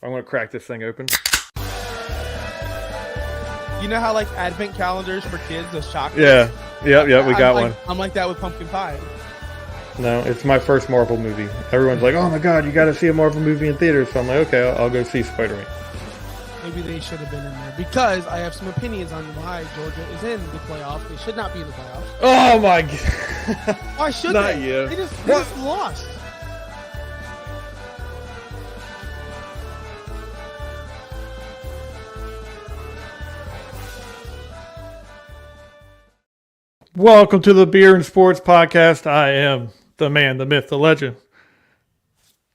I'm going to crack this thing open. You know how like advent calendars for kids, those chocolates? Yeah. Yep, we got one. I'm like that with pumpkin pie. No, it's my first Marvel movie. Everyone's like, oh my god, you got to see a Marvel movie in theaters. So I'm like, okay, I'll go see Spider-Man. Maybe they should have been in there because I have some opinions on why Georgia is in the playoffs. They should not be in the playoffs. Oh my god. Why should Not they? you. They just lost. Welcome to the Beer and Sports Podcast. I am the man, the myth, the legend,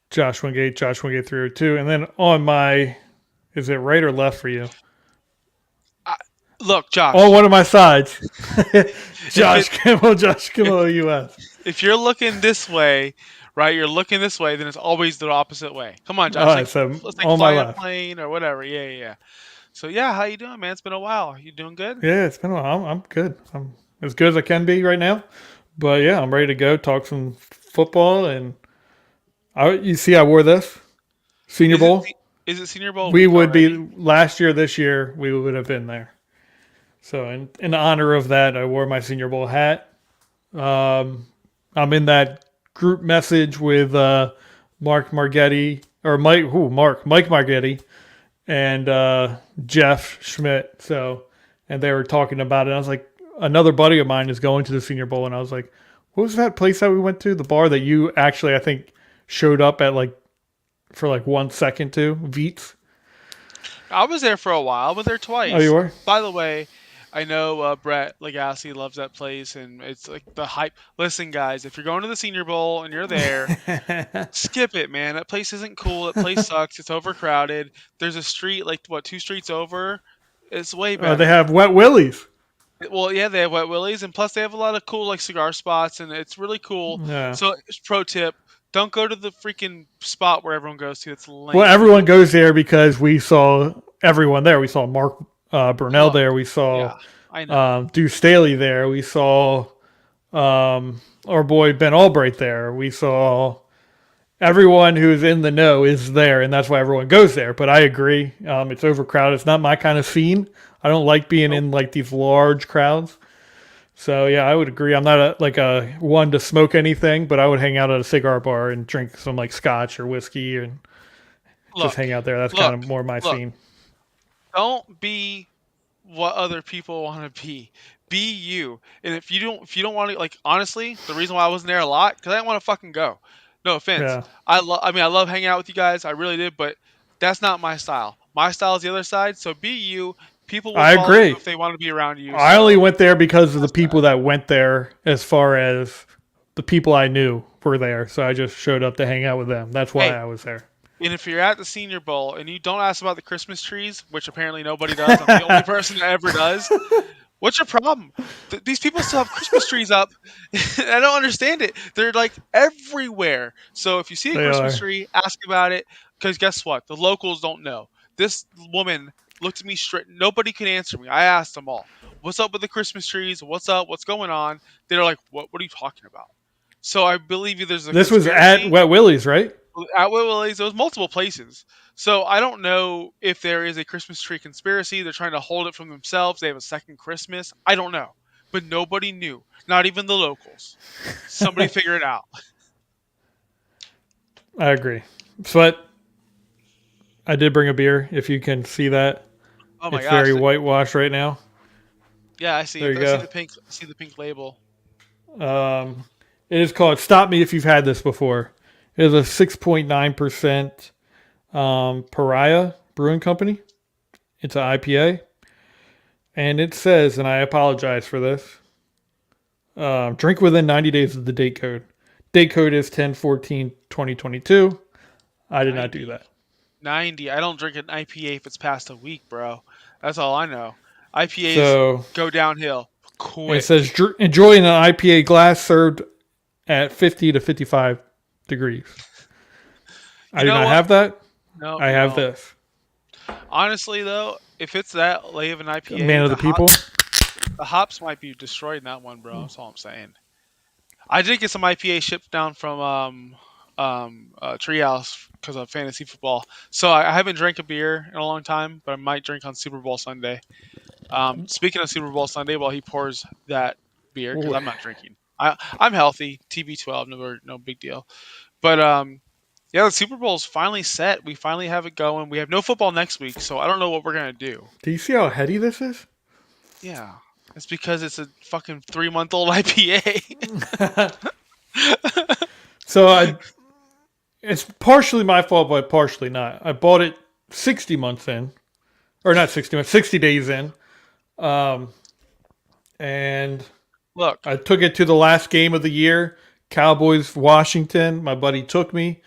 Josh Wingate, Josh Wingate 302. And then on my, is it right or left for you? Look, Josh. On one of my sides, Josh Kimmel, Josh Kimmel, US. If you're looking this way, right, you're looking this way, then it's always the opposite way. Come on, Josh. All right, so let's on my fly a left. plane or whatever. Yeah. So, yeah, how you doing, man? It's been a while. You doing good? Yeah, it's been a while. I'm good. I'm as good as I can be right now. But yeah, I'm ready to go talk some football. And you see, I wore this Senior Bowl. Is it Senior Bowl? We would be last year. This year, we would have been there. So in honor of that, I wore my Senior Bowl hat. I'm in that group message with Mike Margetti and Jeff Schmidt. So, and they were talking about it. I was like, another buddy of mine is going to the Senior Bowl, and I was like, what was that place that we went to? The bar that you actually, I think, showed up at for 1 second to, Veets. I was there for a while. I was there twice. Oh, you were? By the way, I know Brett Legassi loves that place, and it's like the hype. Listen, guys, if you're going to the Senior Bowl and you're there, skip it, man. That place isn't cool. That place sucks. It's overcrowded. There's a street, 2 streets over. It's way better. They have Wet Willies. Well, yeah, they have Wet Willies, and plus they have a lot of cool cigar spots, and it's really cool. Yeah. So, pro tip: don't go to the freaking spot where everyone goes to. It's lame. Well, everyone goes there because we saw everyone there. We saw Mark Burnell there. We saw Deuce Staley there. We saw our boy Ben Albright there. We saw everyone who's in the know is there, and that's why everyone goes there. But I agree. It's overcrowded. It's not my kind of scene. I don't like being in these large crowds. So yeah, I would agree. I'm not a one to smoke anything, but I would hang out at a cigar bar and drink some scotch or whiskey and just hang out there. That's kind of more my scene. Don't be what other people want to be. Be you. And if you don't want to, honestly, the reason why I wasn't there a lot because I didn't want to fucking go. No offense. Yeah. I love hanging out with you guys. I really did, but that's not my style. My style is the other side. So be you. People will follow you if they want to be around you. I only went there because of the people that went there, as far as the people I knew were there. So I just showed up to hang out with them. That's why I was there. And if you're at the Senior Bowl and you don't ask about the Christmas trees, which apparently nobody does, I'm the only person that ever does. What's your problem? These people still have Christmas trees up. I don't understand it. They're everywhere. So if you see a Christmas tree, ask about it. Because guess what? The locals don't know. This woman looked at me straight. Nobody could answer me. I asked them all, what's up with the Christmas trees? What's up? What's going on? They're like, what are you talking about? So I believe you there's a This was at Wet Willie's, right? At Wet Willie's. There was multiple places. So I don't know if there is a Christmas tree conspiracy. They're trying to hold it from themselves. They have a second Christmas. I don't know. But nobody knew. Not even the locals. Somebody figure it out. I agree. But I did bring a beer, if you can see that. Oh my gosh. It's very whitewashed right now. Yeah, I see. There you go. I see the pink label. It is called Stop Me If You've Had This Before. It is a 6.9% Pariah Brewing Company. It's an IPA. And it says, and I apologize for this, drink within 90 days of the date code. Date code is 10/14/2022. I did not do that. 90. I don't drink an IPA if it's past a week, bro. That's all I know. IPAs go downhill quick. It says enjoy in an IPA glass served at 50 to 55 degrees. I do not have that. No, I have this. Honestly, though, if it's that late of an IPA, man of the people, the hops might be destroyed in that one, bro. That's all I'm saying. I did get some IPA shipped down from treehouse because of fantasy football. So I haven't drank a beer in a long time, but I might drink on Super Bowl Sunday. Speaking of Super Bowl Sunday, while he pours that beer, because Ooh. I'm not drinking. I'm healthy, TB12, no big deal. But yeah, the Super Bowl's finally set. We finally have it going. We have no football next week, so I don't know what we're gonna do. Do you see how heady this is? Yeah, it's because it's a fucking 3-month-old IPA. So it's partially my fault, but partially not. I bought it 60 months in, or not 60 months, 60 days in, and Look, I took it to the last game of the year, Cowboys Washington. My buddy took me,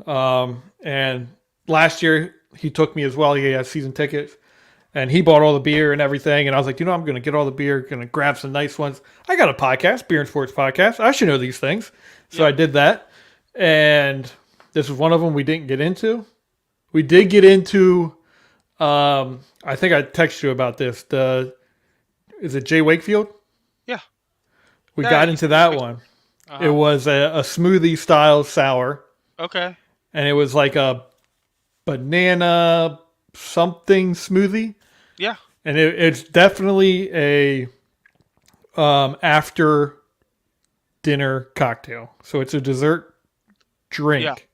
and last year he took me as well. He has season tickets. And he bought all the beer and everything. And I was like, I'm going to get all the beer, going to grab some nice ones. I got a podcast, Beer and Sports Podcast. I should know these things. So I did that. And this was one of them we didn't get into. We did get into, I think I texted you about this. Is it Jay Wakefield? Yeah. We got into that one. Uh-huh. It was a smoothie style sour. Okay. And it was like a banana something smoothie. Yeah. And it's definitely a after dinner cocktail. So it's a dessert drink.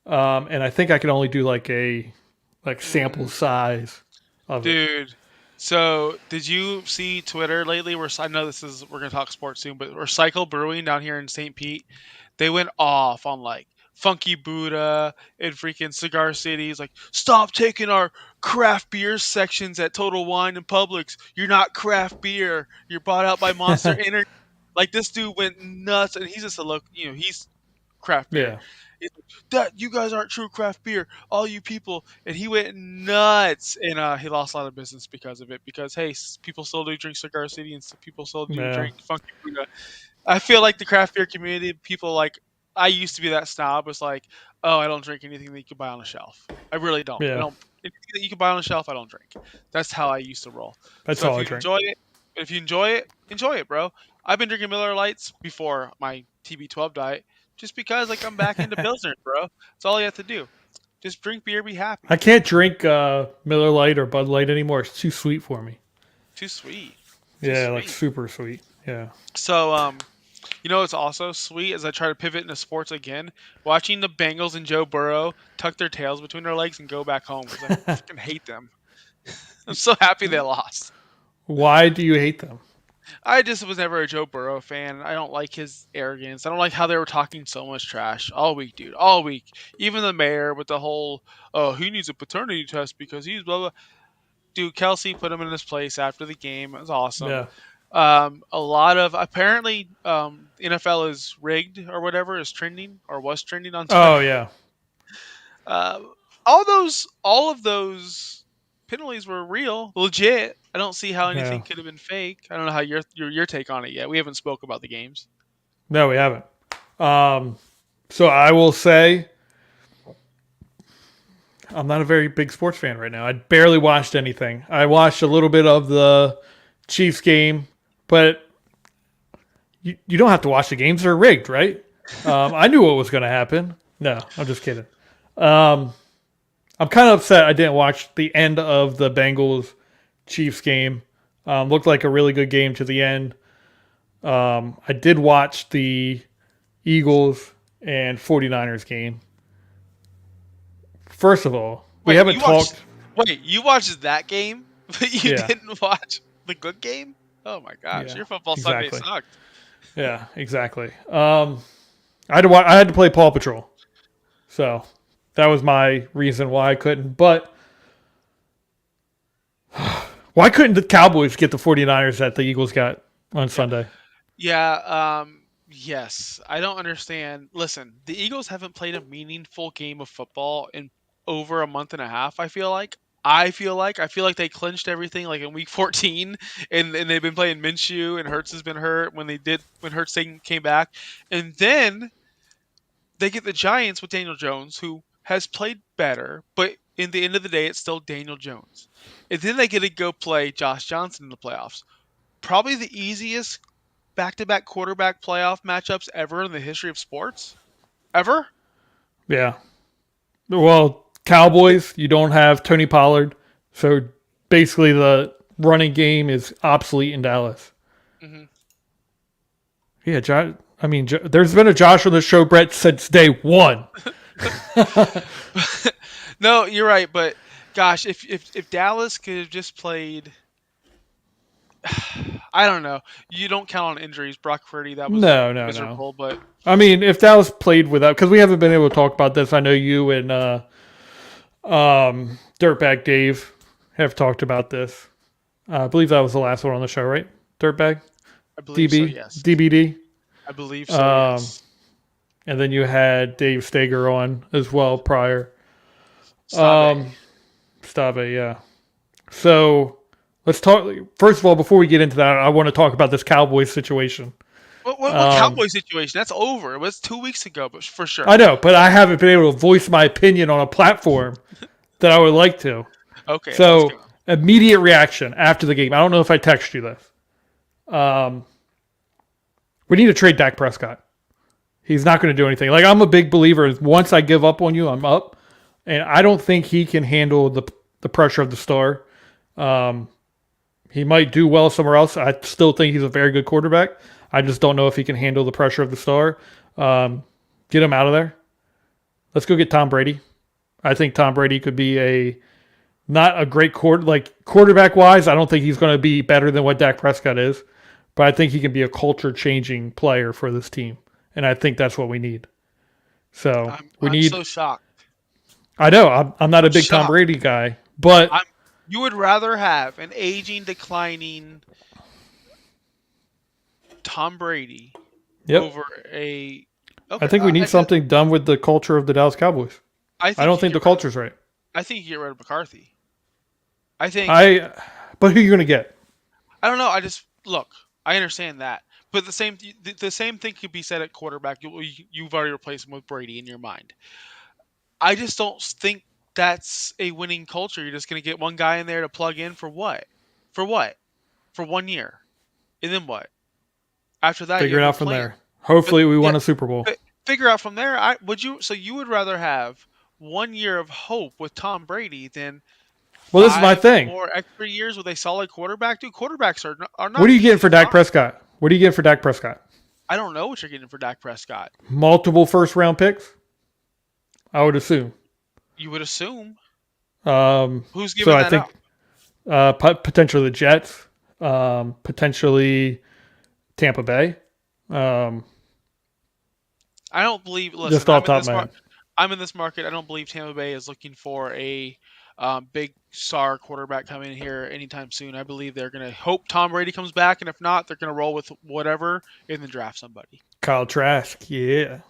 Yeah. And I think I can only do like sample size of it. Dude. So did you see Twitter lately where I know we're gonna talk sports soon, but Recycle Brewing down here in St. Pete, they went off on like Funky Buddha and freaking Cigar Cities, like, stop taking our craft beer sections at Total Wine and Publix. You're not craft beer. You're bought out by Monster Energy. Like, this dude went nuts, and he's just he's craft beer. Yeah. He's like, that you guys aren't true craft beer, all you people. And he went nuts, and he lost a lot of business because of it. Because hey, people still do drink Cigar City, and people still do drink Funky Buddha. I feel like the craft beer community, people like. I used to be that snob. Was like, oh, I don't drink anything that you can buy on a shelf. I really don't. Yeah. I don't. Anything that you can buy on a shelf, I don't drink. That's how I used to roll. That's so all if I you drink. If you enjoy it, bro. I've been drinking Miller Lights before my TB12 diet, just because like I'm back into Pilsner, bro. That's all you have to do. Just drink beer, be happy. I can't drink Miller Lite or Bud Light anymore. It's too sweet for me. Too sweet. Like super sweet. Yeah. So you know what's also sweet as I try to pivot into sports again? Watching the Bengals and Joe Burrow tuck their tails between their legs and go back home because I fucking hate them. I'm so happy they lost. Why do you hate them? I just was never a Joe Burrow fan. I don't like his arrogance. I don't like how they were talking so much trash all week, dude. All week. Even the mayor with the whole, oh, he needs a paternity test because he's blah, blah. Dude, Kelsey put him in his place after the game. It was awesome. Yeah. A lot of apparently NFL is rigged or whatever is trending or was trending on Twitter. Oh yeah. All of those penalties were real, legit. I don't see how anything could have been fake. I don't know how your take on it yet. We haven't spoke about the games. No, we haven't. So I will say I'm not a very big sports fan right now. I barely watched anything. I watched a little bit of the Chiefs game, but you don't have to watch the games. They're rigged, right? I knew what was going to happen. No, I'm just kidding. I'm kind of upset I didn't watch the end of the Bengals-Chiefs game. Looked like a really good game to the end. I did watch the Eagles and 49ers game. First of all, we haven't talked... you watched that game, but you didn't watch the good game? Oh my gosh, your football Sunday sucked. Yeah, exactly. I had to play Paw Patrol. So that was my reason why I couldn't. But why couldn't the Cowboys get the 49ers that the Eagles got on Sunday? Yeah, yes. I don't understand. Listen, the Eagles haven't played a meaningful game of football in over a month and a half, I feel like. I feel like they clinched everything like in week 14 and they've been playing Minshew and Hurts has been hurt when Hurts came back. And then they get the Giants with Daniel Jones, who has played better, but in the end of the day, it's still Daniel Jones. And then they get to go play Josh Johnson in the playoffs. Probably the easiest back-to-back quarterback playoff matchups ever in the history of sports. Ever? Yeah. Well, Cowboys, you don't have Tony Pollard, so basically the running game is obsolete in Dallas. Mm-hmm. Yeah, there's been a Josh on the show, Brett, since day one. No, you're right, but gosh, if Dallas could have just played, I don't know. You don't count on injuries. Brock Purdy, that was No. miserable, but I mean, if Dallas played without, because we haven't been able to talk about this. I know you and Dirtbag Dave have talked about this. I believe that was the last one on the show, right? Dirtbag? I believe so, DB? yes. DBD? I believe so, yes. And then you had Dave Stager on as well prior. Stave. Yeah. So let's talk. First of all, before we get into that, I want to talk about this Cowboys situation. What Cowboy situation? That's over. It was 2 weeks ago, but for sure. I know, but I haven't been able to voice my opinion on a platform that I would like to. Okay. So immediate reaction after the game. I don't know if I text you this. We need to trade Dak Prescott. He's not going to do anything. Like, I'm a big believer. Once I give up on you, I'm up. And I don't think he can handle the pressure of the star. He might do well somewhere else. I still think he's a very good quarterback. I just don't know if he can handle the pressure of the star. Get him out of there. Let's go get Tom Brady. I think Tom Brady could be not a great quarterback wise. I don't think he's going to be better than what Dak Prescott is, but I think he can be a culture changing player for this team. And I think that's what we need. So I'm so shocked. I know I'm not a big Tom Brady guy, but you would rather have an aging, declining Tom Brady over a. Okay, I think we need something done with the culture of the Dallas Cowboys. I don't think the culture's right. I think you get rid of McCarthy. But who are you going to get? I don't know. I understand that. But the same thing could be said at quarterback. You've already replaced him with Brady in your mind. I just don't think that's a winning culture. You're just going to get one guy in there to plug in for what? For 1 year. And then what? After that, figure it out from there. Hopefully we won a Super Bowl. Figure out from there. So you would rather have 1 year of hope with Tom Brady than this is my thing. 4 extra years with a solid quarterback? Dude, quarterbacks are not. What are you getting for Dak Prescott? I don't know what you're getting for Dak Prescott. Multiple first-round picks? I would assume. You would assume. Who's giving that out? Potentially the Jets. Potentially Tampa Bay. I don't believe. Listen, just off top of my head. I'm in this market. I don't believe Tampa Bay is looking for a big star quarterback coming in here anytime soon. I believe they're going to hope Tom Brady comes back, and if not, they're going to roll with whatever and then draft somebody. Kyle Trask, yeah.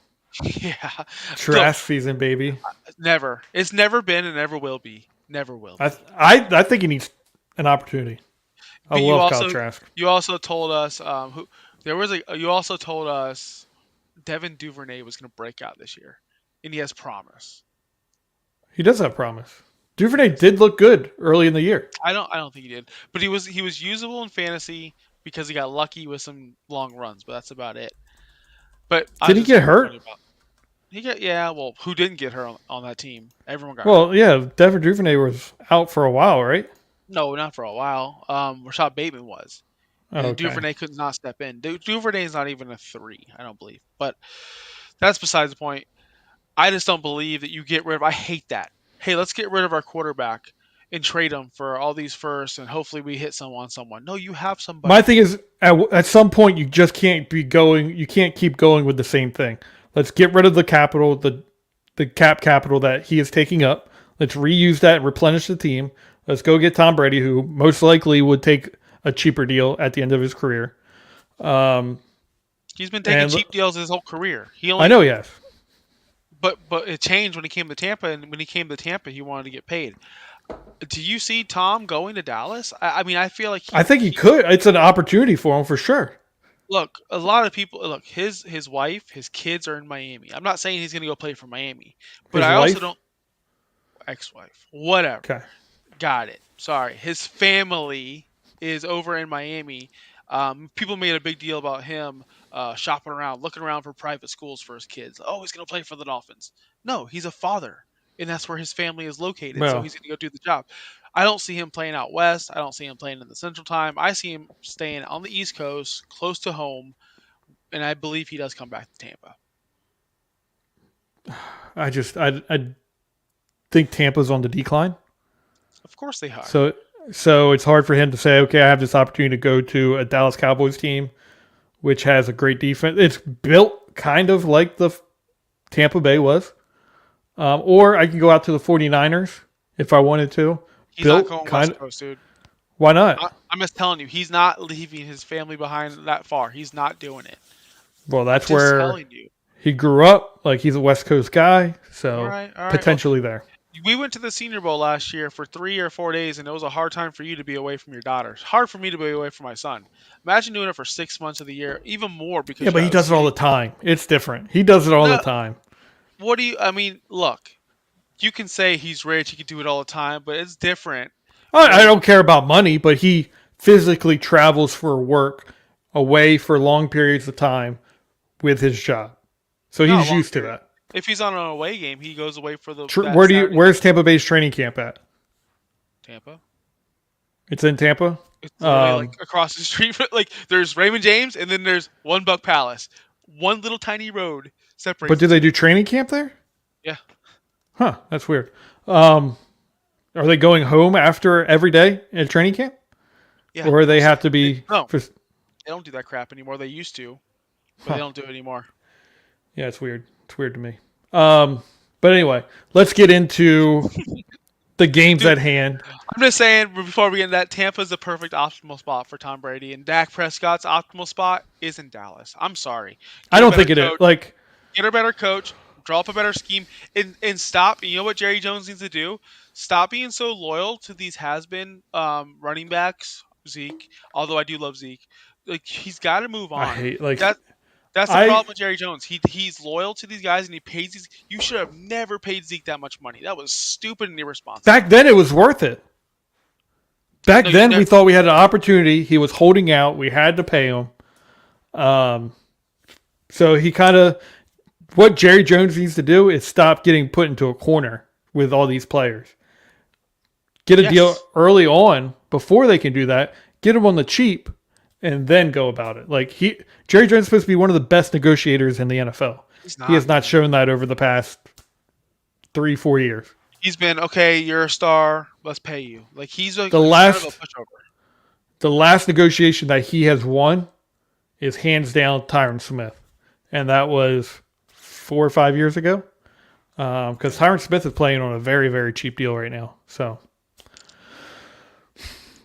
Yeah. Trask season, baby. Never. It's never been and never will be. Never will. I think he needs an opportunity. I love Kyle Trask. You also told us you also told us Devin Duvernay was going to break out this year, and he has promise. He does have promise. Duvernay did look good early in the year. I don't think he did, but he was usable in fantasy because he got lucky with some long runs, but that's about it. But did he get hurt? Who didn't get hurt on that team? Everyone got hurt. Well, yeah, Devin Duvernay was out for a while, right? No, not for a while. Rashad Bateman was. And okay. Duvernay could not step in. Duvernay is not even a 3, I don't believe. But that's besides the point. I just don't believe that you get rid of. I hate that. Hey, let's get rid of our quarterback and trade him for all these firsts, and hopefully we hit someone. No, you have somebody. My thing is, at some point, you just can't be going. You can't keep going with the same thing. Let's get rid of the capital, the cap capital that he is taking up. Let's reuse that and replenish the team. Let's go get Tom Brady, who most likely would take a cheaper deal at the end of his career. He's been taking cheap deals his whole career. I know he has. But it changed when he came to Tampa, and when he came to Tampa, he wanted to get paid. Do you see Tom going to Dallas? I mean, I feel like I think he could. It's an opportunity for him for sure. Look, a lot of people. His wife, his kids are in Miami. I'm not saying he's going to go play for Miami, but also don't. Ex-wife, whatever. Okay, got it. Sorry, his family is over in Miami. People made a big deal about him shopping around, looking around for private schools for his kids. Oh, he's going to play for the Dolphins. No, he's a father, and that's where his family is located. So Well, he's going to go do the job. I don't see him playing out west. I don't see him playing in the Central Time. I see him staying on the East Coast, close to home, and I believe he does come back to Tampa. I think Tampa's on the decline. Of course they are. So it's hard for him to say, okay, I have this opportunity to go to a Dallas Cowboys team, which has a great defense. It's built kind of like the Tampa Bay was. Or I can go out to the 49ers if I wanted to. He's not going West Coast, dude. Why not? I'm just telling you, he's not leaving his family behind that far. He's not doing it. Well, that's where he grew up. Like, he's a West Coast guy, so all right. potentially there. We went to the Senior Bowl last year for 3 or 4 days, and it was a hard time for you to be away from your daughters. Hard for me to be away from my son. Imagine doing it for 6 months of the year, even more. Because yeah, but he does it all the time. It's different. He does it all the time. Look, you can say he's rich, he can do it all the time, but it's different. I don't care about money, but he physically travels for work away for long periods of time with his job. So he's used to that. If he's on an away game, he goes away for the. Where's Tampa Bay's training camp at? Tampa. It's in Tampa. It's like across the street. Like there's Raymond James, and then there's One Buck Palace. One little tiny road separates. But do they do training camp there? Yeah. Huh. That's weird. Are they going home after every day at training camp? Yeah. Or they have to be? No. They don't do that crap anymore. They used to, but they don't do it anymore. Yeah, it's weird. It's weird to me. But anyway, let's get into the games at hand. I'm just saying, before we get into that, Tampa's the perfect optimal spot for Tom Brady, and Dak Prescott's optimal spot is in Dallas. I'm sorry. I don't think it is. Like, get a better coach, draw up a better scheme, and stop. You know what Jerry Jones needs to do? Stop being so loyal to these has-been running backs, Zeke. Although I do love Zeke, like he's got to move on. I hate That's the problem with Jerry Jones. He's loyal to these guys, and he pays these. You should have never paid Zeke that much money. That was stupid and irresponsible. Back then, it was worth it. Back then, we thought we had an opportunity. He was holding out. We had to pay him. So he kind of, what Jerry Jones needs to do is stop getting put into a corner with all these players. Get a deal early on before they can do that. Get them on the cheap. And then go about it. Like Jerry Jones is supposed to be one of the best negotiators in the NFL. He has not shown that over the past 3-4 years. He's been okay. You're a star. Let's pay you. Like he's the last negotiation that he has won is hands down Tyron Smith, and that was 4 or 5 years ago. Because Tyron Smith is playing on a very, very cheap deal right now. So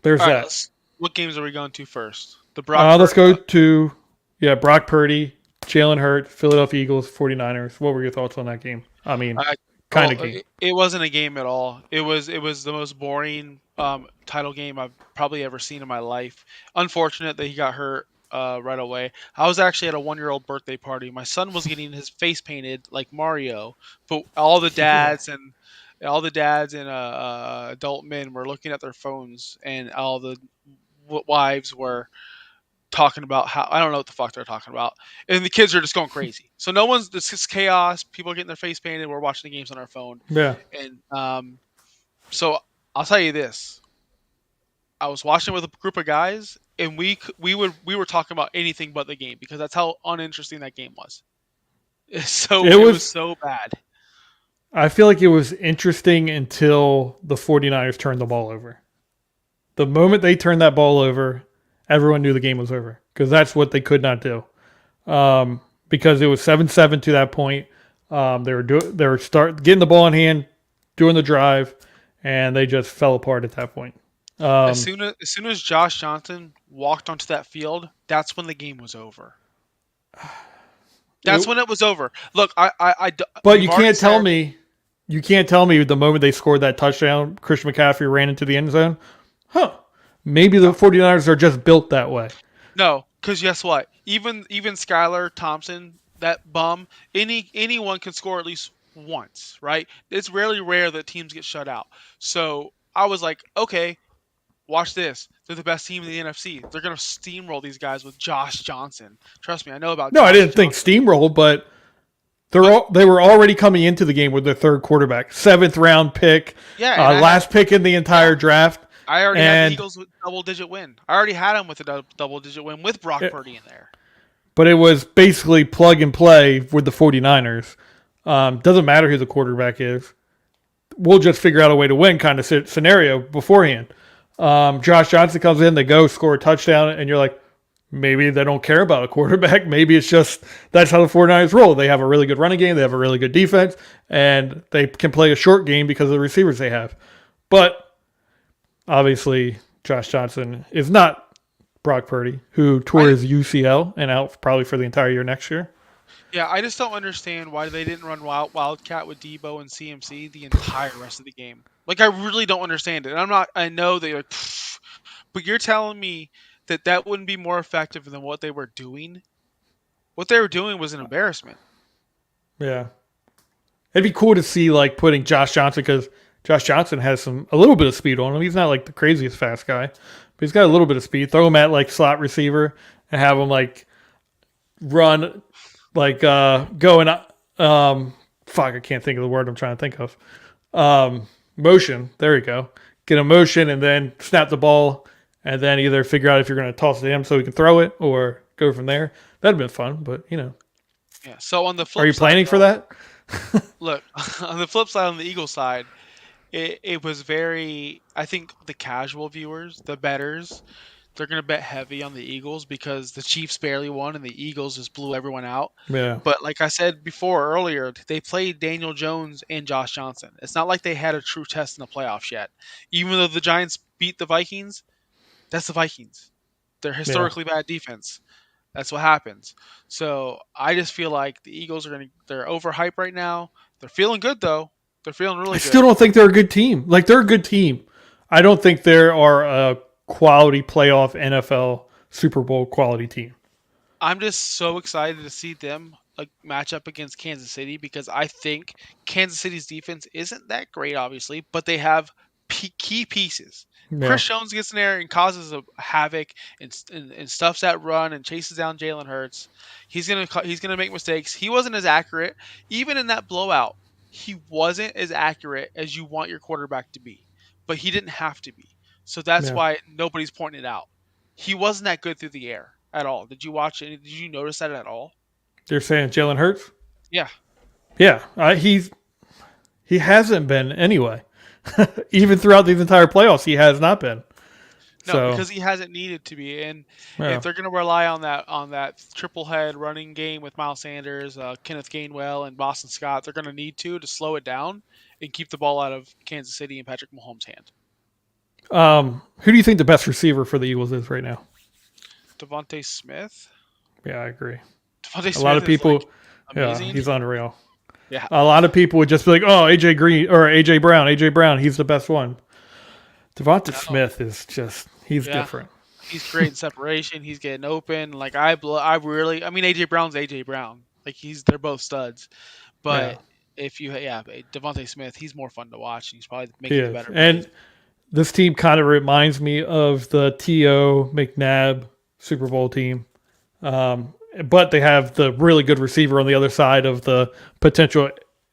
there's that. What games are we going to first? The Brock. Let's go to Brock Purdy, Jalen Hurts, Philadelphia Eagles, 49ers. What were your thoughts on that game? I mean, kind of game. It wasn't a game at all. It was the most boring title game I've probably ever seen in my life. Unfortunate that he got hurt right away. I was actually at a 1-year-old birthday party. My son was getting his face painted like Mario, but all the dads and adult men were looking at their phones, and all the wives were talking about how I don't know what the fuck they're talking about, and the kids are just going crazy. So it's just chaos. People are getting their face painted. We're watching the games on our phone. Yeah. And so I'll tell you this: I was watching with a group of guys, and we were talking about anything but the game because that's how uninteresting that game was. So it was so bad. I feel like it was interesting until the 49ers turned the ball over. The moment they turned that ball over, everyone knew the game was over because that's what they could not do. Because it was 7-7 to that point. They were getting the ball in hand, doing the drive, and they just fell apart at that point. As soon as Josh Johnson walked onto that field, that's when the game was over. That's when it was over. Look, But you can't tell me the moment they scored that touchdown, Christian McCaffrey ran into the end zone. Maybe the 49ers are just built that way. No, because guess what? Even Skylar Thompson, that bum, anyone can score at least once, right? It's rare that teams get shut out. So I was like, okay, Watch this. They're the best team in the NFC. They're going to steamroll these guys with Josh Johnson. Trust me, I know about No, Josh I didn't think Johnson. steamroll, but they were already coming into the game with their third quarterback, 7th round pick, last pick in the entire draft. I already had the Eagles with double-digit win. I already had them with a double-digit win with Brock Purdy in there. But it was basically plug and play with the 49ers. Doesn't matter who the quarterback is. We'll just figure out a way to win kind of scenario beforehand. Josh Johnson comes in, they go score a touchdown, and you're like, maybe they don't care about a quarterback. Maybe it's just that's how the 49ers roll. They have a really good running game. They have a really good defense. And they can play a short game because of the receivers they have. But obviously, Josh Johnson is not Brock Purdy, who tore his UCL and out probably for the entire year next year. Yeah, I just don't understand why they didn't run Wildcat with Debo and CMC the entire rest of the game. Like, I really don't understand it. And I know they're like, but you're telling me that wouldn't be more effective than what they were doing? What they were doing was an embarrassment. Yeah. It'd be cool to see, like, putting Josh Johnson, because Josh Johnson has a little bit of speed on him. He's not, like, the craziest fast guy, but he's got a little bit of speed. Throw him at, like, slot receiver and have him, like, run, like, go and, I can't think of the word I'm trying to think of. Motion. There you go. Get a motion and then snap the ball and then either figure out if you're going to toss it to him so he can throw it or go from there. That'd have been fun, but, Yeah. So on the flip Are you planning for that? Look, on the flip side, on the Eagles side, it was very, I think the casual viewers, the bettors, they're going to bet heavy on the Eagles because the Chiefs barely won and the Eagles just blew everyone out. Yeah. But like I said earlier, they played Daniel Jones and Josh Johnson. It's not like they had a true test in the playoffs yet. Even though the Giants beat the Vikings, that's the Vikings. They're historically bad defense. That's what happens. So I just feel like the Eagles they're overhyped right now. They're feeling good though. They're feeling really good. I still don't think they're a good team. Like, they're a good team. I don't think they are a quality playoff NFL Super Bowl quality team. I'm just so excited to see them match up against Kansas City because I think Kansas City's defense isn't that great, obviously, but they have key pieces. Yeah. Chris Jones gets in there and causes a havoc and stuffs that run and chases down Jalen Hurts. He's gonna make mistakes. He wasn't as accurate, even in that blowout. He wasn't as accurate as you want your quarterback to be, but he didn't have to be. So that's why nobody's pointing it out. He wasn't that good through the air at all. Did you watch it? Did you notice that at all? They're saying Jalen Hurts? Yeah. Yeah. He hasn't been anyway. Even throughout these entire playoffs, he has not been. No, because he hasn't needed to be. And if they're going to rely on that triple head running game with Miles Sanders, Kenneth Gainwell, and Boston Scott, they're going to need to slow it down and keep the ball out of Kansas City and Patrick Mahomes' hand. Who do you think the best receiver for the Eagles is right now? Devontae Smith. Yeah, I agree. Devontae Smith a lot of people, amazing. He's unreal. Yeah, a lot of people would just be like, "Oh, AJ Brown, he's the best one." Devontae Smith is he's different. He's great in separation. He's getting open. Like AJ Brown's AJ Brown. Like they're both studs. But Devontae Smith, he's more fun to watch. He's probably making it better. And this team kind of reminds me of the T.O. McNabb Super Bowl team. But they have the really good receiver on the other side of the potential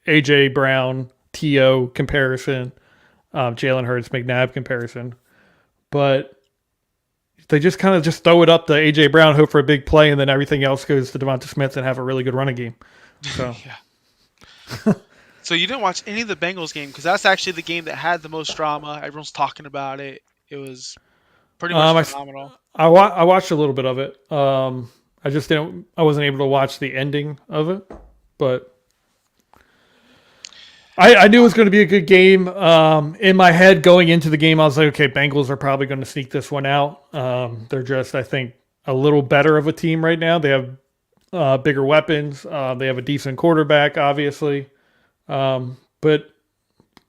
A.J. Brown, T.O. comparison, Jalen Hurts, McNabb comparison. But they just kind of throw it up to A.J. Brown, hope for a big play, and then everything else goes to Devontae Smith and have a really good running game. So. So you didn't watch any of the Bengals game because that's actually the game that had the most drama. Everyone's talking about it. It was pretty much phenomenal. I watched a little bit of it. I wasn't able to watch the ending of it, but I knew it was going to be a good game. In my head going into the game, I was like, okay, Bengals are probably going to sneak this one out. They're just, I think, a little better of a team right now. They have bigger weapons. They have a decent quarterback, obviously. But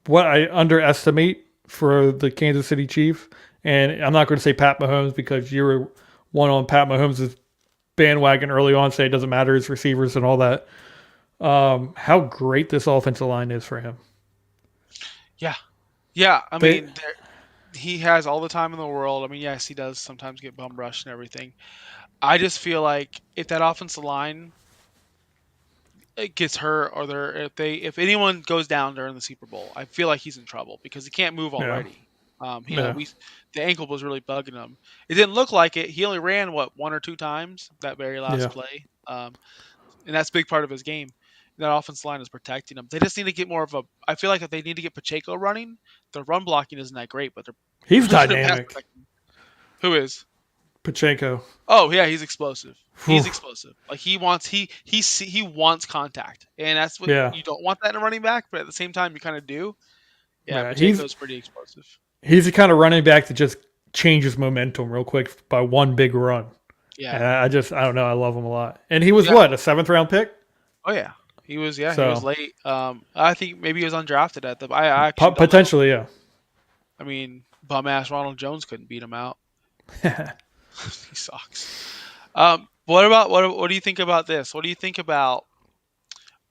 what I underestimate for the Kansas City Chiefs, and I'm not going to say Pat Mahomes because you were one on Pat Mahomes' bandwagon early on, say it doesn't matter his receivers and all that. How great this offensive line is for him. Yeah. I mean, he has all the time in the world. I mean, yes, he does sometimes get bum rushed and everything. I just feel like if that offensive line it gets hurt or if anyone goes down during the Super Bowl, I feel like he's in trouble because he can't move Yeah. already. Yeah. The ankle was really bugging him. It didn't look like it. He only ran one or two times that very last Yeah. play, and that's a big part of his game. That offensive line is protecting him. They just need to get more of a. I feel like if they need to get Pacheco running, the run blocking isn't that great, but they're He's really good at pass dynamic. protecting. Who is? Pacheco. Oh yeah, he's explosive. He's Whew. explosive. Like he wants contact, and that's what Yeah. you don't want that in a running back, but at the same time you kind of do. Yeah, Yeah, Pacheco's pretty explosive. he's the kind of running back that just changes momentum real quick by one big run. And Yeah. I don't know. I love him a lot. And he was Yeah. what, a 7th-round pick? Oh yeah. He was. Yeah, he So- was late. I think maybe he was undrafted at the. I actually don't know. Potentially, yeah. I mean, bum ass Ronald Jones couldn't beat him out. He sucks. What do you think about this? What do you think about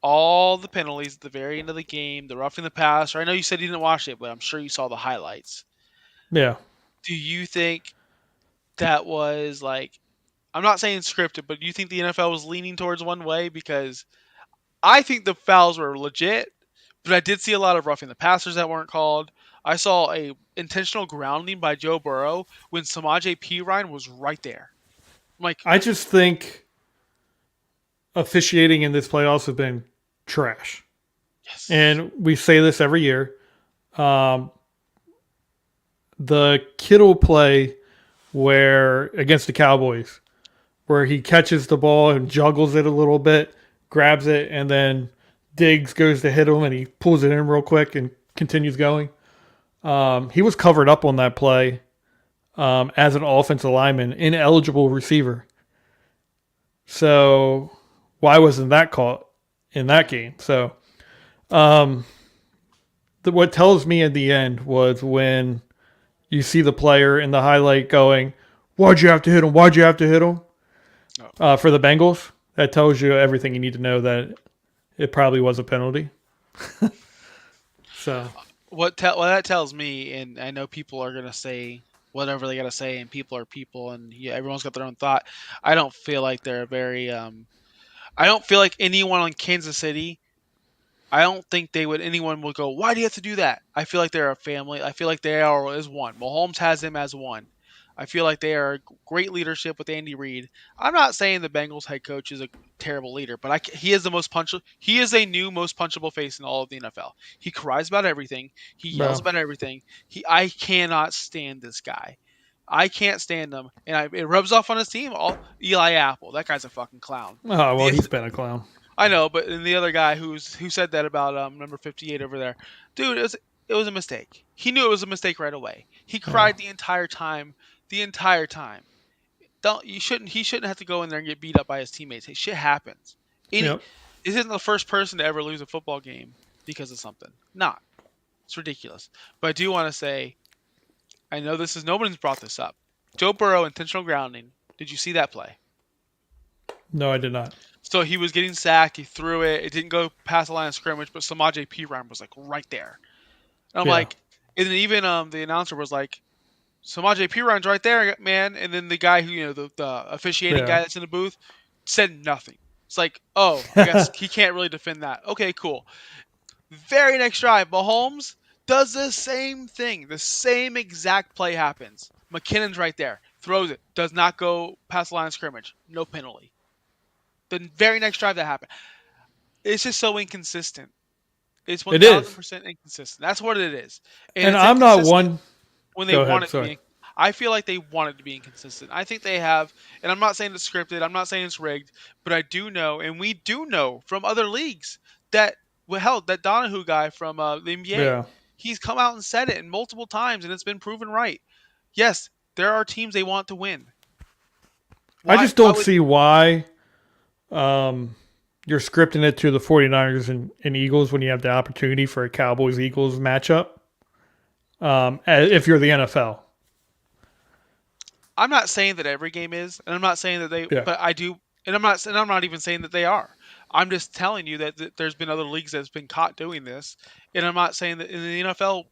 all the penalties at the very end of the game, the roughing the passer? I know you said you didn't watch it, but I'm sure you saw the highlights. Yeah. Do you think that was like, I'm not saying scripted, but do you think the NFL was leaning towards one way? Because I think the fouls were legit, but I did see a lot of roughing the passers that weren't called. I saw a intentional grounding by Joe Burrow when Samaje Perine was right there. I'm like, I just think officiating in this playoffs has been trash. yes. And we say this every year. The Kittle play where against the Cowboys, where he catches the ball and juggles it a little bit, grabs it, and then Diggs goes to hit him and he pulls it in real quick and continues going. He was covered up on that play as an offensive lineman, ineligible receiver. So why wasn't that caught in that game? So what tells me at the end was when you see the player in the highlight going, "Why'd you have to hit him? Why'd you have to hit him?" For the Bengals, that tells you everything you need to know that it probably was a penalty. So What that tells me, and I know people are gonna say whatever they gotta say, and people are people, and yeah, everyone's got their own thought. I don't feel like they're very. I don't feel like anyone on Kansas City. I don't think anyone would go, why do you have to do that? I feel like they're a family. I feel like they are as one. Mahomes has them as one. I feel like they are great leadership with Andy Reid. I'm not saying the Bengals head coach is a terrible leader, but he is the most punchable. He is a new most punchable face in all of the NFL. He cries about everything. He yells about everything. I cannot stand this guy. I can't stand him, and it rubs off on his team. Eli Apple, that guy's a fucking clown. oh well, he's been a clown. I know, but and the other guy who said that about number 58 over there, dude, it was a mistake. He knew it was a mistake right away. He cried the entire time. The entire time. He shouldn't have to go in there and get beat up by his teammates. Hey, shit happens. This isn't the first person to ever lose a football game because of something. Not. It's ridiculous. But I do want to say, I know nobody's brought this up. Joe Burrow intentional grounding. Did you see that play? No, I did not. So he was getting sacked. He threw it. It didn't go past the line of scrimmage, but Samaje Perine was like right there. And I'm like, and then even the announcer was like, Samaje Perine's right there, man. And then the guy who the officiating guy that's in the booth said nothing. It's like, oh, I guess he can't really defend that. Okay, cool. Very next drive, Mahomes does the same thing. The same exact play happens. McKinnon's right there. Throws it. Does not go past the line of scrimmage. No penalty. The very next drive that happened. It's just so inconsistent. It's 1,000% inconsistent. That's what it is. And I'm not one. When they want it to be. I feel like they want it to be inconsistent. I think they have, and I'm not saying it's scripted. I'm not saying it's rigged, but I do know, and we do know from other leagues that, that Donahue guy from the NBA, he's come out and said it multiple times, and it's been proven right. Yes, there are teams they want to win. I just don't see why you're scripting it to the 49ers and Eagles when you have the opportunity for a Cowboys-Eagles matchup if you're the NFL. I'm not saying that every game is, and I'm not saying that but I do, and I'm not even saying that they are. I'm just telling you that there's been other leagues that's been caught doing this, and I'm not saying that in the NFL,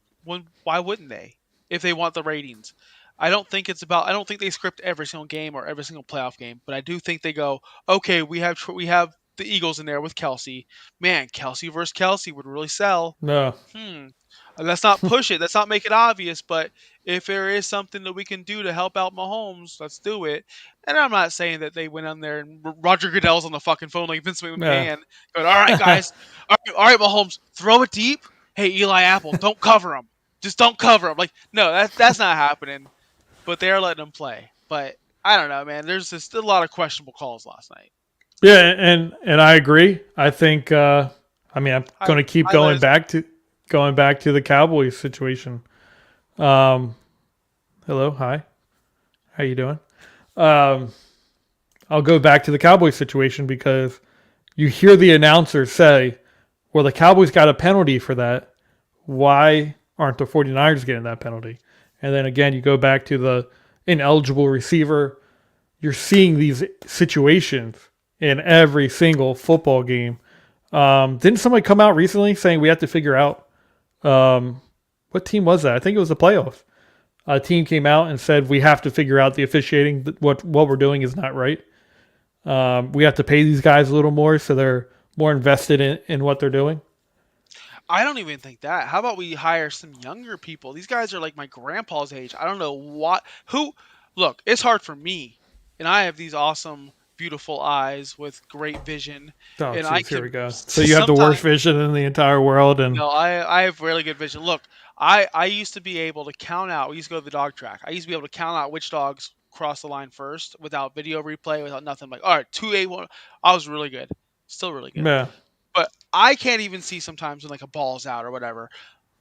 why wouldn't they? if they want the ratings. I don't think they script every single game or every single playoff game, but I do think they go, okay, we have the Eagles in there with Kelsey. Man, Kelsey versus Kelsey would really sell. No. Let's not push it. Let's not make it obvious. But if there is something that we can do to help out Mahomes, let's do it. And I'm not saying that they went on there and Roger Goodell's on the fucking phone like Vince McMahon, going, "All right, guys, all right, Mahomes, throw it deep. Hey, Eli Apple, don't cover him. Just don't cover him." Like, no, that's not happening. But they're letting him play. But I don't know, man. There's just a lot of questionable calls last night. Yeah, and I agree. I think. I'm going to keep going back to the Cowboys situation. Hello, hi, how you doing? I'll go back to the Cowboys situation because you hear the announcer say, "Well, the Cowboys got a penalty for that. Why aren't the 49ers getting that penalty?" And then again, you go back to the ineligible receiver. You're seeing these situations in every single football game. Didn't somebody come out recently saying we have to figure out what team was that? I think it was the playoffs. A team came out and said we have to figure out the officiating. What we're doing is not right. We have to pay these guys a little more so they're more invested in what they're doing. I don't even think that. How about we hire some younger people? These guys are like my grandpa's age. I don't know look, it's hard for me. And I have these awesome, beautiful eyes with great vision. Oh, and geez, here we go. So you have the worst vision in the entire world. And no, I have really good vision. Look, I used to be able to count out. We used to go to the dog track. I used to be able to count out which dogs cross the line first without video replay, without nothing. Like, all right, 2-8-1. I was really good. Still really good. Yeah. But I can't even see sometimes when like a ball's out or whatever.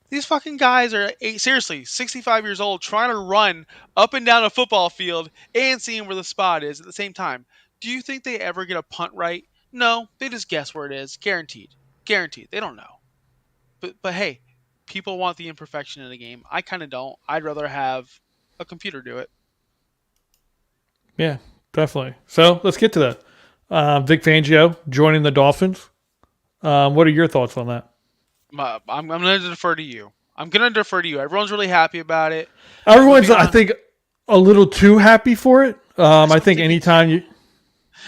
These fucking guys are seriously 65 years old trying to run up and down a football field and seeing where the spot is at the same time. Do you think they ever get a punt right? No, they just guess where it is. Guaranteed. They don't know. But hey, people want the imperfection in the game. I kind of don't. I'd rather have a computer do it. Yeah, definitely. So let's get to that. Vic Fangio joining the Dolphins. What are your thoughts on that? I'm going to defer to you. Everyone's really happy about it. Everyone's, I think, a little too happy for it. I think anytime you...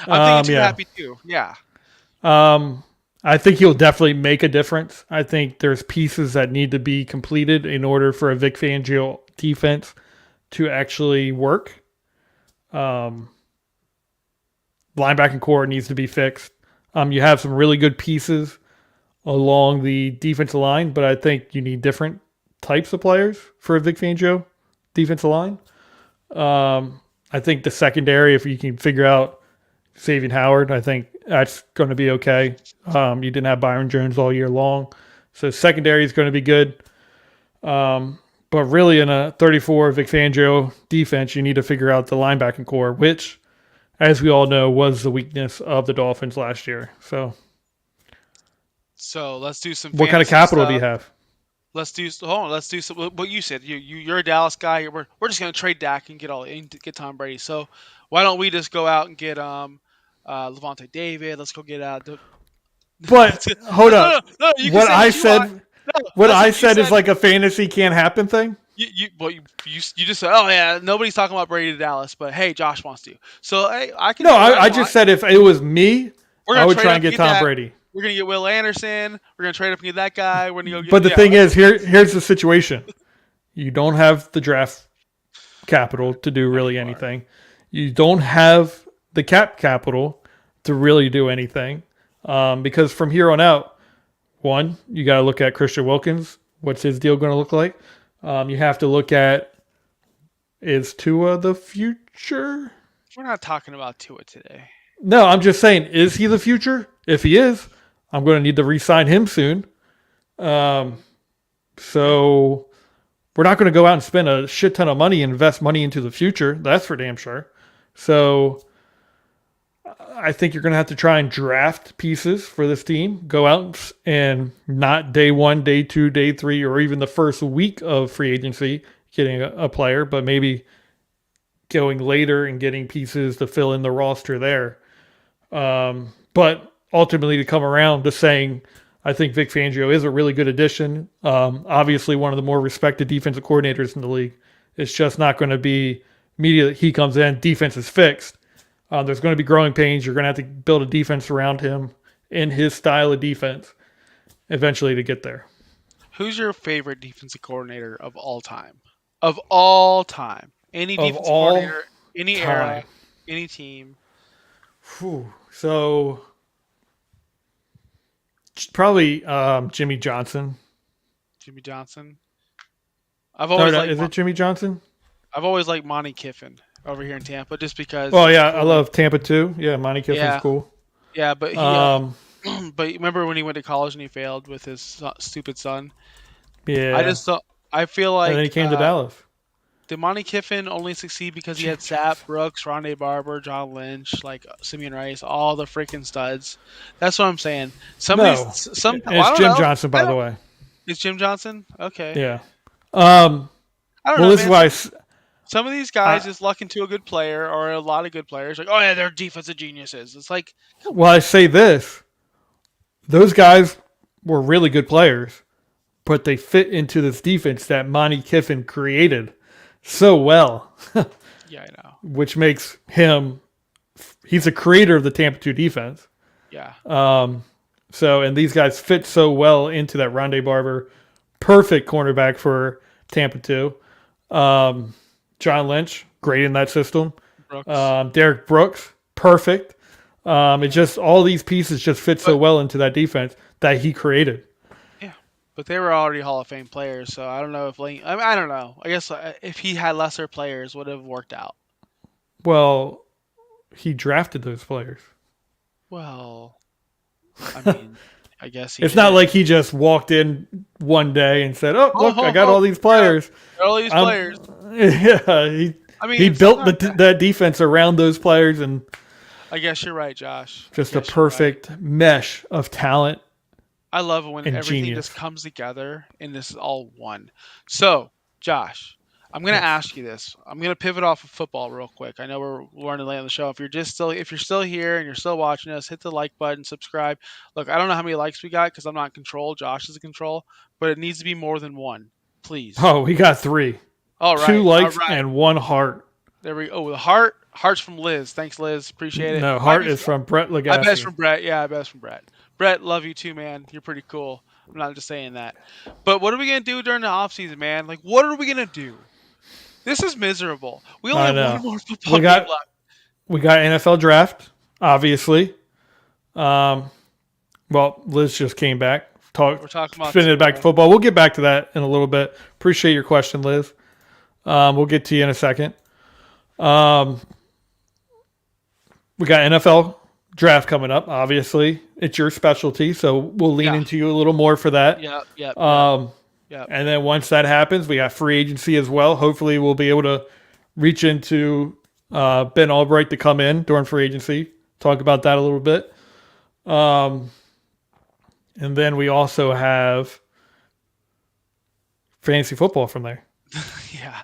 I'm thinking too happy too. Yeah. I think he'll definitely make a difference. I think there's pieces that need to be completed in order for a Vic Fangio defense to actually work. Linebacking core needs to be fixed. You have some really good pieces along the defensive line, but I think you need different types of players for a Vic Fangio defensive line. I think the secondary, if you can figure out Xavier Howard, I think that's going to be okay. You didn't have Byron Jones all year long, so secondary is going to be good. But really, in a 34 Vic Fangio defense, you need to figure out the linebacking core, which, as we all know, was the weakness of the Dolphins last year. So let's do some. What kind of capital do you have? Let's do some. What you said. You're a Dallas guy. We're just going to trade Dak and get Tom Brady. So why don't we just go out and get Levante David? Let's go get But hold up. No, what I said is like a fantasy can't happen thing. You just said, oh yeah, nobody's talking about Brady to Dallas, but hey, Josh wants to. So hey, I can. No, I just said if it was me, I would try and get Tom Brady. We're gonna get Will Anderson. We're gonna trade up and get that guy. We're gonna go. But the thing is, here's the situation: you don't have the draft capital to do really anything. You don't have the cap capital to really do anything. Because from here on out, one, you got to look at Christian Wilkins. What's his deal going to look like? You have to look at, is Tua the future? We're not talking about Tua today. No, I'm just saying, is he the future? If he is, I'm going to need to re-sign him soon. So we're not going to go out and spend a shit ton of money and invest money into the future. That's for damn sure. So I think you're going to have to try and draft pieces for this team. Go out and not day 1, day 2, day 3, or even the first week of free agency getting a player, but maybe going later and getting pieces to fill in the roster there. But ultimately to come around to saying, I think Vic Fangio is a really good addition. Obviously, one of the more respected defensive coordinators in the league. It's just not going to be immediately he comes in, defense is fixed. There's going to be growing pains. You're going to have to build a defense around him in his style of defense eventually to get there. Who's your favorite defensive coordinator of all time? Of all time. Any defensive coordinator, any era, any team. So probably Jimmy Johnson. Jimmy Johnson. Is it Jimmy Johnson? I've always liked Monty Kiffin over here in Tampa, just because. Oh yeah, I love Tampa too. Yeah, Monty Kiffin's cool. Yeah, but but remember when he went to college and he failed with his stupid son? Yeah. I feel like. And then he came to Dallas. Did Monty Kiffin only succeed because he had Sapp, Brooks, Rondé Barber, John Lynch, like Simeon Rice, all the freaking studs? That's what I'm saying. It's Jim Johnson, by the way. It's Jim Johnson? Okay. Yeah. I don't know. This is why some of these guys just luck into a good player or a lot of good players. Like, oh yeah, they're defensive geniuses. It's like. Well, I say this: those guys were really good players, but they fit into this defense that Monty Kiffin created so well. Yeah, I know. Which makes him, he's a creator of the Tampa 2 defense. Yeah. And these guys fit so well into that Rondé Barber, perfect cornerback for Tampa 2. John Lynch, great in that system. Derek Brooks, perfect. It just, all these pieces just fit so well into that defense that he created. But they were already Hall of Fame players, so I don't know if I don't know. I guess if he had lesser players, would have worked out. Well, he drafted those players. Well, I mean, I guess it's not like he just walked in one day and said, "Oh, look, I got all these players." Yeah, all these players. Yeah, he built that defense around those players, and I guess you're right, Josh. Just a perfect mesh of talent. I love it when everything just comes together and this is all one. So, Josh, I'm going to ask you this. I'm going to pivot off of football real quick. I know we're running late on the show. If you're still here and you're still watching us, hit the like button, subscribe. Look, I don't know how many likes we got because I'm not in control. Josh is in control, but it needs to be more than one, please. Oh, we got 3. All right. 2 likes and 1 heart. There we go. Oh, the heart's from Liz. Thanks, Liz. Appreciate it. No, heart is from Brett Legassi. I bet it's from Brett. Yeah, I bet it's from Brett. Brett, love you too, man. You're pretty cool. I'm not just saying that. But what are we going to do during the offseason, man? Like, what are we going to do? This is miserable. We only have one more football game left. We got NFL draft, obviously. Well, Liz just came back. We're talking about spinning it back to football. We'll get back to that in a little bit. Appreciate your question, Liz. We'll get to you in a second. We got NFL draft coming up, obviously. It's your specialty, so we'll lean into you a little more for that. Yeah. And then once that happens, we got free agency as well. Hopefully we'll be able to reach into Ben Albright to come in during free agency. Talk about that a little bit. And then we also have fantasy football from there. Yeah.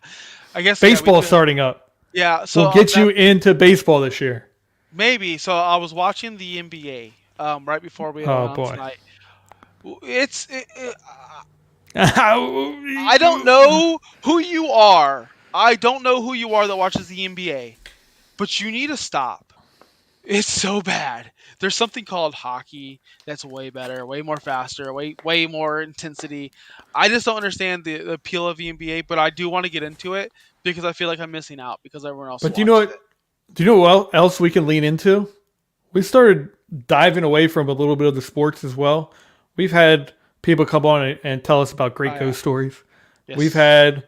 I guess baseball is starting up. Yeah, so we'll get you into baseball this year. Maybe. So I was watching the NBA right before we went on tonight. I don't know who you are. I don't know who you are that watches the NBA, but you need to stop. It's so bad. There's something called hockey that's way better, way more faster, way more intensity. I just don't understand the appeal of the NBA, but I do want to get into it because I feel like I'm missing out because everyone else. But do you know what? Do you know what else we can lean into? We started diving away from a little bit of the sports as well. We've had people come on and tell us about great ghost stories. Yes. We've had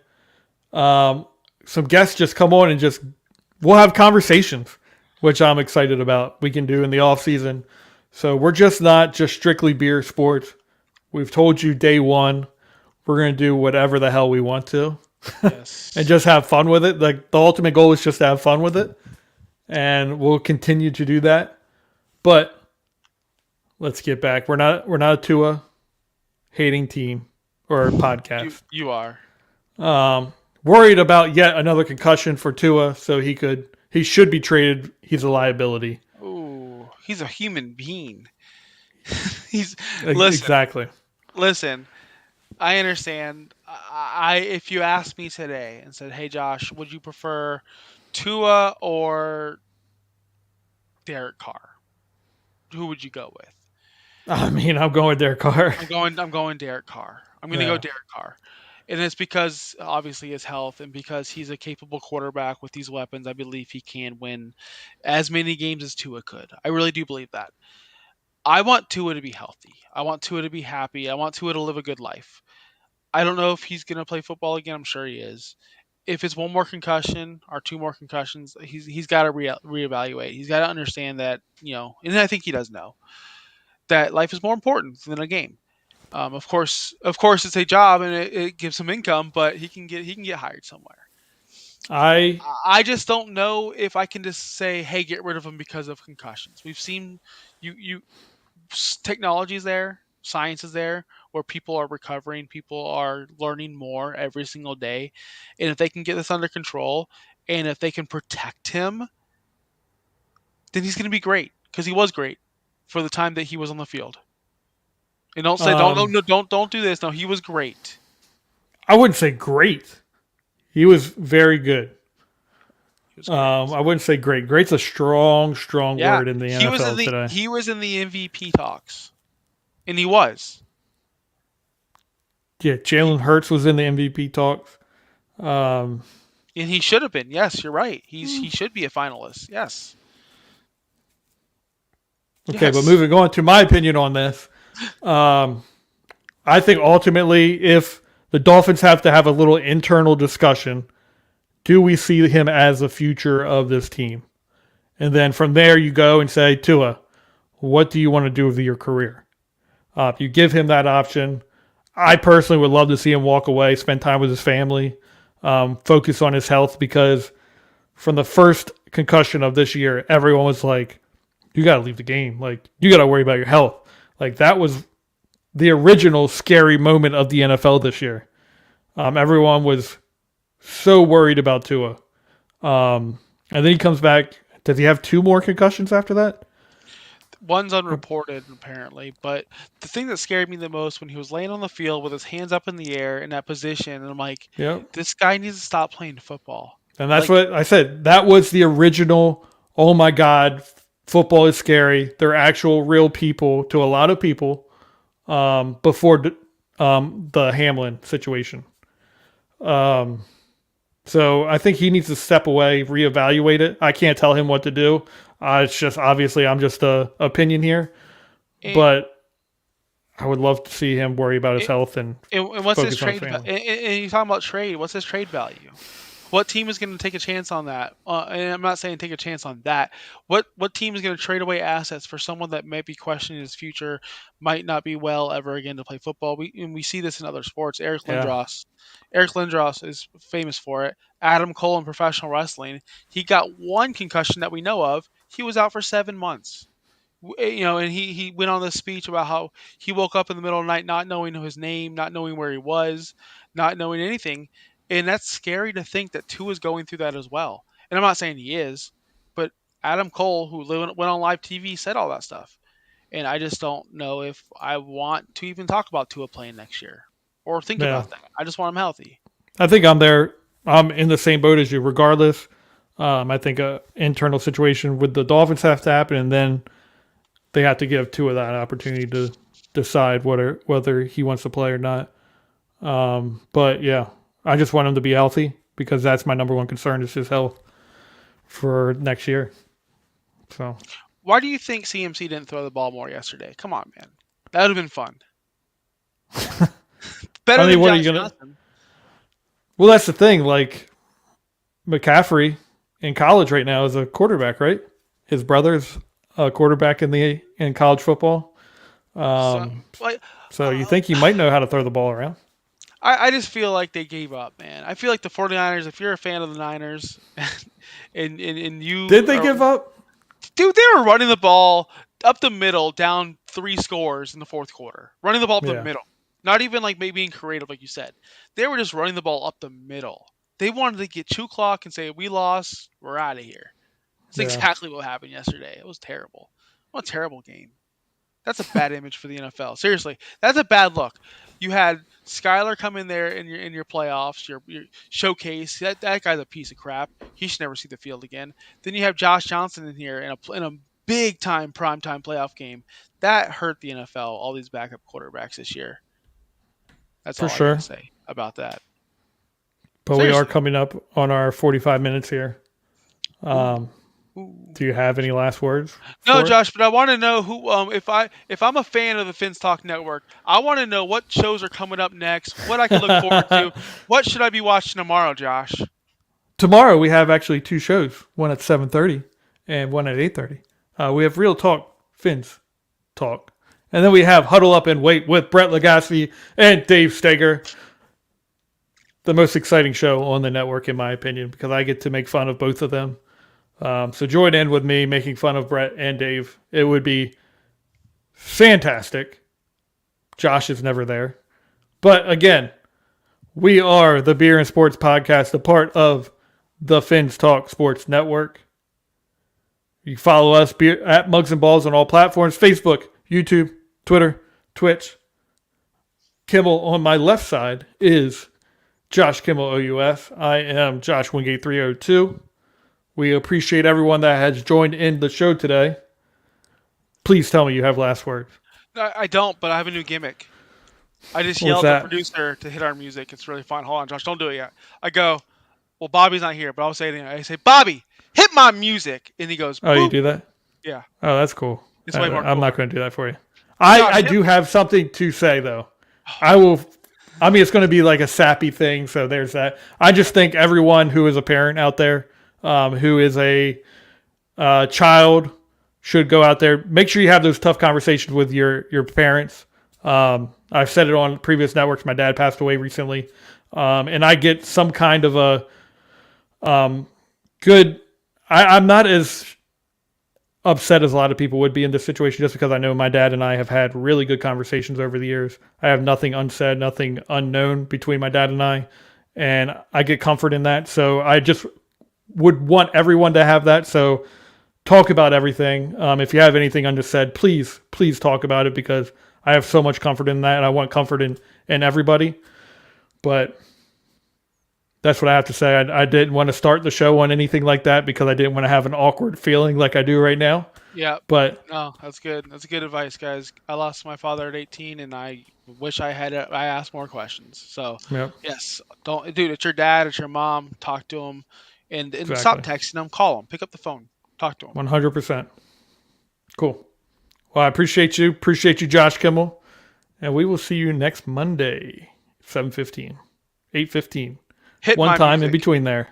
some guests just come on and we'll have conversations, which I'm excited about. We can do in the off season. So we're just not just strictly beer sports. We've told you day one, we're going to do whatever the hell we want to. Yes. And just have fun with it. Like the ultimate goal is just to have fun with it. And we'll continue to do that. But let's get back. We're not a Tua hating team or podcast. You are. Worried about yet another concussion for Tua, so he should be traded. He's a liability. Ooh, he's a human being. He's Exactly. listen. I understand. If you asked me today and said, "Hey, Josh, would you prefer Tua or Derek Carr? Who would you go with?" I mean, I'm going with Derek Carr. I'm going Derek Carr. I'm going to go Yeah. Derek Carr. And it's because obviously his health and because he's a capable quarterback with these weapons. I believe he can win as many games as Tua could. I really do believe that. I want Tua to be healthy. I want Tua to be happy. I want Tua to live a good life. I don't know if he's going to play football again. I'm sure he is. If it's one more concussion or two more concussions, he's got to reevaluate. He's got to understand that, and I think he does know that life is more important than a game. Of course, it's a job and it gives him income, but he can get hired somewhere. I I just don't know if I can just say, "Hey, get rid of him because of concussions." We've seen you technology is there, science is there, where people are recovering, people are learning more every single day, and if they can get this under control, and if they can protect him, then he's going to be great because he was great for the time that he was on the field. And don't say don't um no, don't do this. No, he was great. I wouldn't say great. He was very good. He was great. I wouldn't say great. Great's a strong Yeah, word in the he was in NFL the today. he was in the MVP talks, and he was. Yeah, He, Jalen Hurts was in the MVP talks. Um, and he should have been. Yes, you're right. He should be a finalist. Yes. okay, but Yes. moving on to my opinion on this, um, I think ultimately, if the Dolphins have to have a little internal discussion, do we see him as the future of this team? And then from there, you go and say, Tua, what do you want to do with your career? If you give him that option, I personally would love to see him walk away, spend time with his family, focus on his health, because from the first concussion of this year, everyone was like, you got to leave the game. Like, you got to worry about your health. Like, that was the original scary moment of the NFL this year. Everyone was so worried about Tua. And then he comes back. Does he have two more concussions after that? One's unreported apparently, but the thing that scared me the most when he was laying on the field with his hands up in the air in that position, and I'm like, Yep. this guy needs to stop playing football. And that's Like, what I said. That was the original, oh my God, football is scary. They're actual real people to a lot of people before the Hamlin situation. So I think he needs to step away, reevaluate it. I can't tell him what to do. It's just obviously I'm just a opinion here, and, but I would love to see him worry about his and, health and and what's his focus on his trade? family. And you're talking about trade. What's his trade value? What team is going to take a chance on that? And I'm not saying take a chance on that. What team is going to trade away assets for someone that may be questioning his future, might not be well ever again to play football? We see this in other sports. Yeah, Eric Lindros is famous for it. Adam Cole in professional wrestling, he got one concussion that we know of. He was out for 7 months. And he went on this speech about how he woke up in the middle of the night not knowing his name, not knowing where he was, not knowing anything, and that's scary to think that Tua is going through that as well. And I'm not saying he is, but Adam Cole, who went on live TV, said all that stuff, and I just don't know if I want to even talk about Tua playing next year or think yeah. about that. I just want him healthy. I think I'm there. I'm in the same boat as you, regardless. I think a internal situation with the Dolphins have to happen, and then they have to give Tua that opportunity to decide whether he wants to play or not. But yeah, I just want him to be healthy because that's my number one concern is his health for next year. So Why do you think CMC didn't throw the ball more yesterday? Come on, man, that would have been fun. Better I mean, than what are Josh you gonna? Johnson. Well, that's the thing. Like McCaffrey in college right now is a quarterback, right? His brother's a quarterback in college football. So, like, So you think he might know how to throw the ball around? I just feel like they gave up, man. I feel like the 49ers, if you're a fan of the Niners and you Did they give up? dude, they were running the ball up the middle, down 3 scores in the fourth quarter. Running the ball up the Yeah. middle. Not even like maybe being creative, like you said. They were just running the ball up the middle. They wanted to get 2 o'clock and say, we lost, we're out of here. That's Yeah. exactly what happened yesterday. It was terrible. What a terrible game. That's a bad image for the NFL. Seriously, that's a bad look. You had Skyler come in there in your playoffs, your showcase. That guy's a piece of crap. He should never see the field again. Then you have Josh Johnson in here in a big time primetime playoff game. That hurt the NFL. All these backup quarterbacks this year. That's for all sure. I gotta say about that. But Seriously. we are coming up on our 45 minutes here. Do you have any last words? No, Josh, but I want to know who. If I'm a fan of the Fins Talk Network, I want to know what shows are coming up next. What I can look forward to. What should I be watching tomorrow, Josh? Tomorrow we have actually 2 shows. One at 7:30 and one at 8:30. We have Real Talk, Fins Talk, and then we have Huddle Up and Wait with Brett Lagasse and Dave Steger. The most exciting show on the network, in my opinion, because I get to make fun of both of them. So join in with me making fun of Brett and Dave. It would be fantastic. Josh is never there. But again, we are the Beer and Sports Podcast, a part of the Fins Talk Sports Network. You follow us at Mugs and Balls on all platforms, Facebook, YouTube, Twitter, Twitch. Kimmel on my left side is Josh Kimmel OUS. I am Josh Wingate 302. We appreciate everyone that has joined in the show today. Please tell me you have last words. I don't, but I have a new gimmick. I just yelled at the producer to hit our music. It's really fun. Hold on, Josh. Don't do it yet. I go, well, Bobby's not here, but I'll say it anyway. I say, Bobby, hit my music. And he goes, oh, you do that? Yeah. Oh, that's cool. It's way more cool. I'm not going to do that for you. I do have something to say, though. It's going to be like a sappy thing, so there's that. I just think everyone who is a parent out there, who is a child, should go out there. Make sure you have those tough conversations with your parents. I've said it on previous networks. My dad passed away recently, and I get some kind of a good. I'm not as upset as a lot of people would be in this situation, just because I know my dad and I have had really good conversations over the years. I have nothing unsaid, nothing unknown between my dad and I get comfort in that. So I just would want everyone to have that. So talk about everything. If you have anything unsaid, please talk about it, because I have so much comfort in that, and I want comfort in everybody. But that's what I have to say. I didn't want to start the show on anything like that, because I didn't want to have an awkward feeling like I do right now. Yeah. But no, that's good. That's good advice, guys. I lost my father at 18, and I wish I asked more questions. So yes, dude, it's your dad, it's your mom. Talk to them, and exactly. Stop texting them. Call them. Pick up the phone. Talk to them. 100%. Cool. Well, I appreciate you. Appreciate you, Josh Kimmel. And we will see you next Monday, 7:15, 8:15. One time in between there.